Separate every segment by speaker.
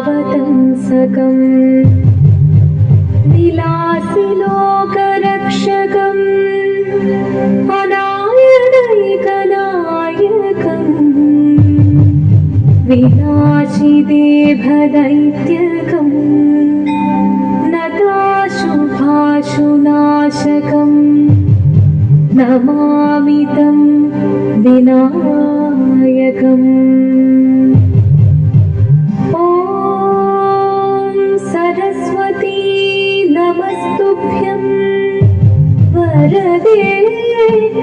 Speaker 1: कलाधरावतंसकं विलासिलोकरक्षकम् अनायनैकनायकं विनाशिदेभदैत्यकं नताशुभाशुनाशकं नमामि तं विनायकम्। ॐ सरस्वती नमस्तुभ्यं वरदे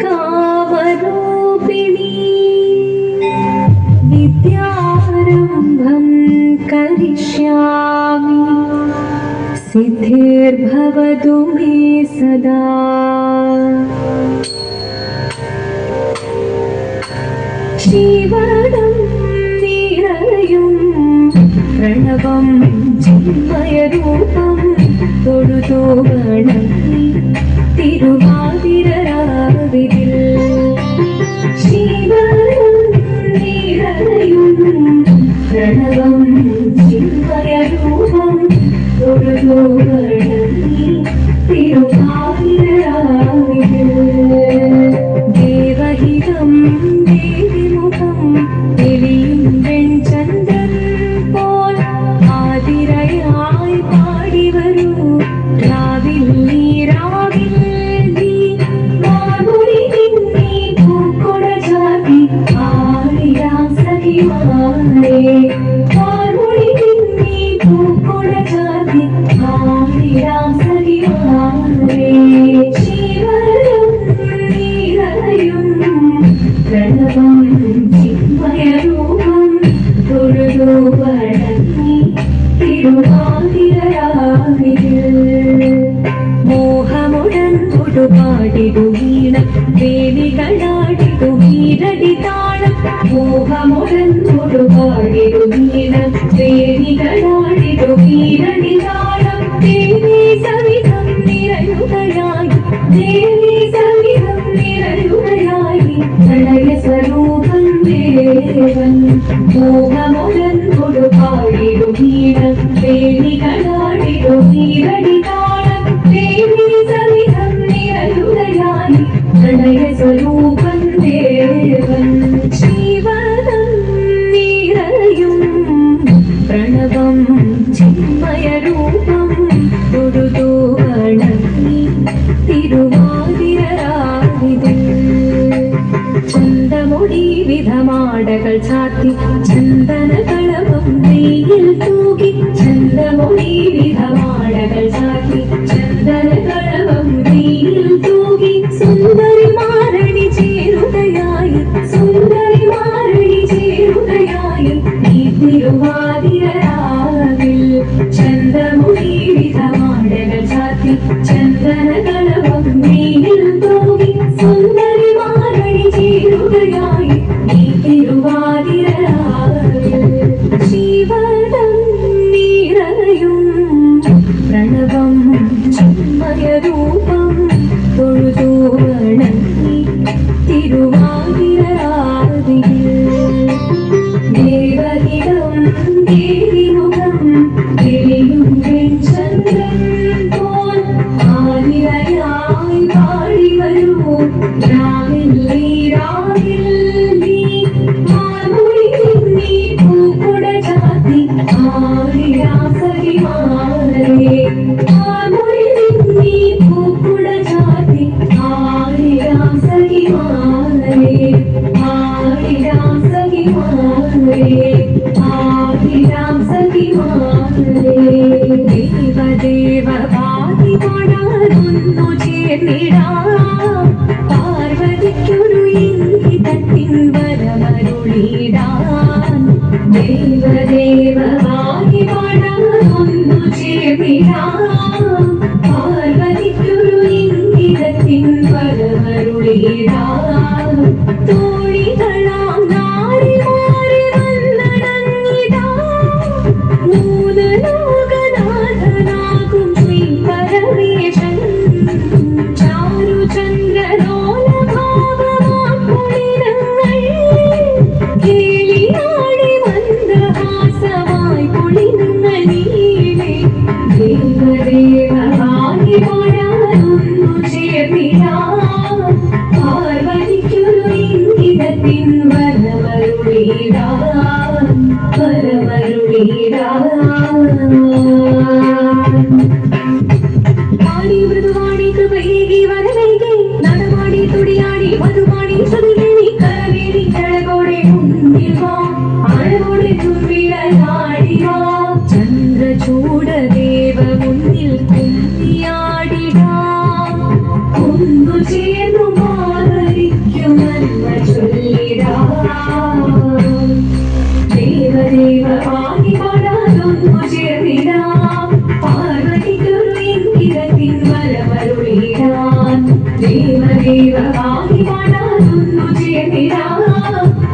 Speaker 1: कामरूपिणी विद्यारम्भं करिष्यामि सिद्धिर्भवतु मे सदा। जीवनं निरयुं प्रणवं चिन्मयरूपं തൊഴുതു വണങ്ങി തിരുവാതിരരാവിതിൽ ജീവനം നിറയും പ്രണവം ചിന്മയരൂപം തൊഴുതു വണങ്ങി തിരുവാതിരരാവിതിൽ ദേവഹിതം ദേവിമുഖം തെളിയും വെൺചന്ദ്രൻ പോൽ ആതിരയായി പാടി വരൂ രാവിൽ നീ മാമുടി നിന്നീ പൂക്കൊട ചാത്തി ആടിയാം സഖിമാരേ മാമുടി നിന്നീ പൂക്കൊട ചാത്തി ആടിയാം സഖിമാരേ ശിവരം നീരയും പ്രണവം ചിന്മയരൂപം തൊഴുതു വണങ്ങി തിരുവാതിരരാവിതിൽ മോഹമുടൻ തൊടുപാടിടു വീണം വേദികളാടിടു വീരടി താളം മോഹമുടൻ തൊടുപാടിടു വീണം വേദികളാടിടു വീരടി താളം ദേവി സവിധം നിരയുകയായി ദേവി സവിധം നിരയുകയായി പ്രണയ സ്വരൂപം ദേവൻ മോഹമുടൻ തൊടുപാടിടു വീണം വേദികളാടിടു വീരടി താളം ദേവി സവിധം നിരയുകയായി പ്രണയ സ്വരൂപം ദേവൻ ജീവനം നിറയും പ്രണവം ചിന്മയരൂപം തൊഴുതു വണങ്ങി തിരുവാതിരരാവിതിൽ ചന്തമുടി വിധമാടകൾ ചാത്തി ചന്ദനകളവും നെയ്യിൽ തൂകി ചന്തമുടി വിധമാടകൾ ചാത്തി ചന്ദനകളവും നെയ്യിൽ തൂകി സുന്ദരി മാരണി ചേരുകയായി സുന്ദരി മാരണി ചേരുകയായി ഈ തിരുവാതിരരാവിൽ ചന്തമുടി വിധമാടകൾ ചാത്തി ചന്ദനകളവും നെയ്യിൽ തൂകി സുന്ദരി മാരണി ചേരുകയായി ഈ തിരുവാതിരരാവിൽ ജീവനം നിറയും പ്രണവം ചിന്മയരൂപം തൊഴുതു വണങ്ങി തിരുവാതിരരാവിൽ ദേവഹിതം ദേവിമുഖം തെളിയും വെൺചന്ദ്രൻ പോൽ ആതിരയായി പാടി വരൂ രാവിൽ നീ മാമുടി നിന്നീ പൂക്കൊട ചാത്തി ആടിയാം സഖിമാരേ മാമുടി നിന്നീ പൂക്കൊട ചാത്തി ആടിയാം സഖിമാരേ ആടിയാം സഖിമാരേ ആടിയാം സഖിമാരേ ദേവദേവ പാതി പാടാനൊന്നു ചേർന്നിടാം പാർവതിക്കൊരു ഇംഗിതത്തിൻ വരമരുളിടാൻ ദേവദേവ പാതി പാടാനൊന്നു ചേർന്നിടാം പാർവതിക്കൊരു ഇംഗിതത്തിൻ വരമരുളിടാൻ തോഴികളാം നാരിമാരെ വന്നടങ്ങിടാ നൂതലോകനാഥനാകും ശ്രീ പരമേശൻ ചാരുചന്ദ്രലോലഭാവമാം പുളിരങ്ങൾ പാടി മൃദുവാടി കൃപയേകി വരവേകി നടമാടി തുടിയാടി മധുപാടി സുതികേറി കരവേറി കഴകോടെ മുന്നിൽ വാ അഴകോടെ തുമ്പിടയാടി വാ ചന്ദ്രചൂട ദേവ മുന്നിൽ കുമ്മിയാടിടാം ഒന്നു ചേർന്നു മാറിക്കുമെന്ന ചൊല്ലിടാം ദേവദേവ പാടി പാടാതൊന്നു ചേർന്നിടാം പാർവതിക്കൊരു ഇംഗിതത്തിൻ വരമരുളിടാൻ ദേവദേവ പാടി പാടാതൊന്നു ചേർന്നിടാം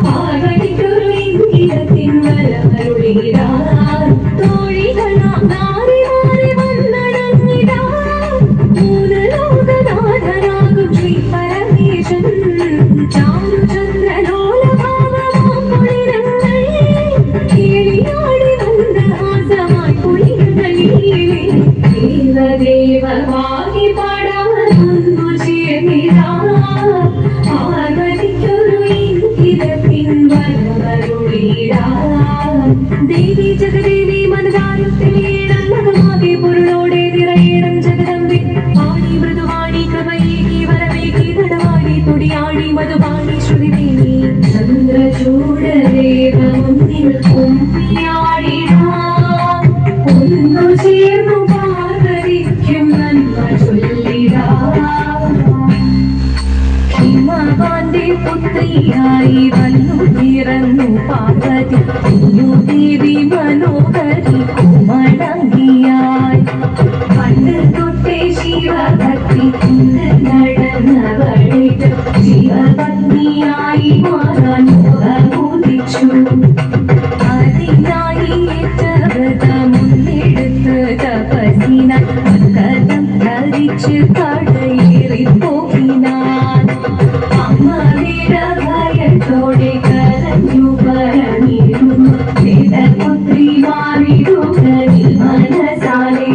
Speaker 1: പാർവതിക്കൊരു ഇംഗിതത്തിൻ വരമരുളിടാൻ തോഴികളാം നാരി മാറി വന്നടങ്ങിടാം മൂലലോകനാഥനാകും ശ്രീ പരമേശൻ ചാരുചന്ദ്രലോലഭാവമാം കുളിരങ്ങൾ കേളിയാടി മന്ദഹാസമായി കുളികളിലേ ദേവദേവ പാടി പാടാതൊന്നു ചേർന്നിടാം പാർവതിക്കൊരു ഇംഗിതത്തിൻ വരമരുളിടാൻ ദേവി ജഗദേവി മനതാരത്തിലേടന്നകമാകെ പൊരുളോടെ നിറയേണം ജഗദമ്പി പാടി മൃദുവാണി കൃപയേകി വരവേകി നടവാടി തുടിയാടി മധുപാടി ശ്രുതിദേവി ചന്ദ്രചൂടദേവ മുന്നിൽ കുമ്മിയാടിടാം ഒന്നു ചേർന്നു പാർവതിക്കും നന്മ ചൊല്ലിടാം ഹിമവാന്റെ പുത്രിയായി വന്നു പിറന്നു പാർവതി കുഞ്ഞു ദേവി മനോഹരി കുമളങ്ങിയായി പണ്ട് തൊട്ടേ ശിവഭക്തി കൊണ്ട് നടന്നവളിത് ശിവപത്നിയായി മാറാൻ മോഹമുദിച്ചു അതിനായി ഏറ്റവത മുന്നെടുത്ത് തപസിനായി മകരം ധരിച്ച് കടയേറി പോകിനാൻ അമ്മയുടെ ഭയത്തോടെ കരഞ്ഞു പറഞ്ഞിരുന്നു പുത്രി മാറിടുകനി മനസാലെ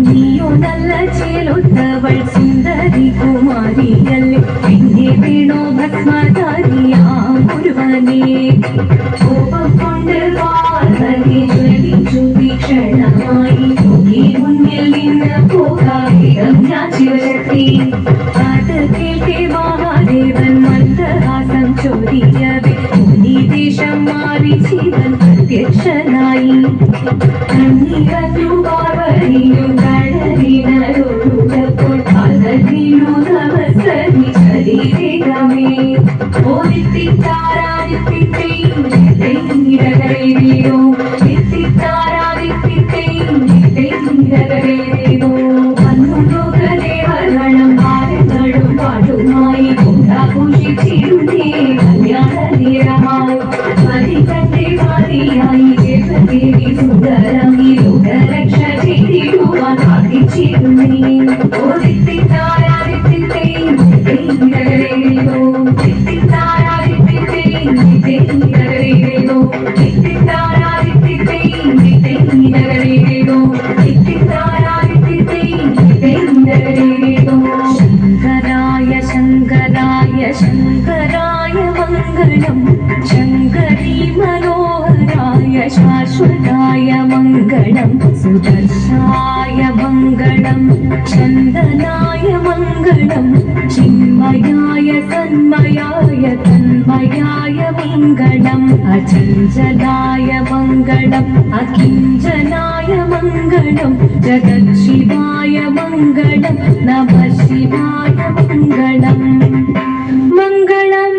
Speaker 1: നീയോ നല്ല ചേലൊത്തവൾ സുന്ദരി കുമാരിയല്ലേ പിന്നെ വീണോ ഭസ്മധാരിയാം ഒരുവനെ കോപം കൊണ്ട് പാർവതി ജ്വലിച്ചു തീക്ഷണമായി മുന്നിൽ നിന്ന് പോകാം ഞാൻ ശിവശക്തി അത് കേൾക്കെ മഹാദേവൻ മന്ദഹാസം ചോദിയവേ മുനിദേശം മാറി ശിവൻ പ്രത്യക്ഷനായി കണ്ണിറഞ്ഞു പാർവതിയും കടലിനൊഴുകപ്പോൾ പകർന്നു നമസ്കരി ശരീരമേ ഓദിത്തിത്താരാദിത്തിത്തേയും വീരോ എത്തിത്താരാദിത്തിത്തേയും വീരോ വന്നു ലോകദേവഗണം ഭാരങ്ങളും പാട്ടുമായി കൊണ്ടാഘോഷിച്ചിരുന്നേ കല്യാണ നേരമായി മതി തന്റെ മതിയായി ദേവദേവി സുന്ദരമി ലോകരക്ഷ ചെയ്തിടുവാൻ പ്രാർത്ഥിച്ചിരുന്നേ ഓദിത്തിത്താരാദിത്തിത്തേയും വീരോ എത്തിത്താരാദിത്തിത്തേയും വീരോ എത്തിത്താരാദിത്തിത്തേയും വീരോ ശങ്കരായ ശങ്കരായ ശങ്കരായ മംഗളം ശങ്കരീ മനോഹരായ ശാശ്വതായ മംഗളം സുദർശായ മംഗളം ചന്ദനായ മംഗളം ചിന്മയായ തന്മയായ തന്മയായ മംഗളം അചഞ്ചലായ മംഗളം അകിഞ്ചനായ മംഗളം ജഗത്ശിവായ മംഗളം നമഃ ശിവായ മംഗളം മംഗളം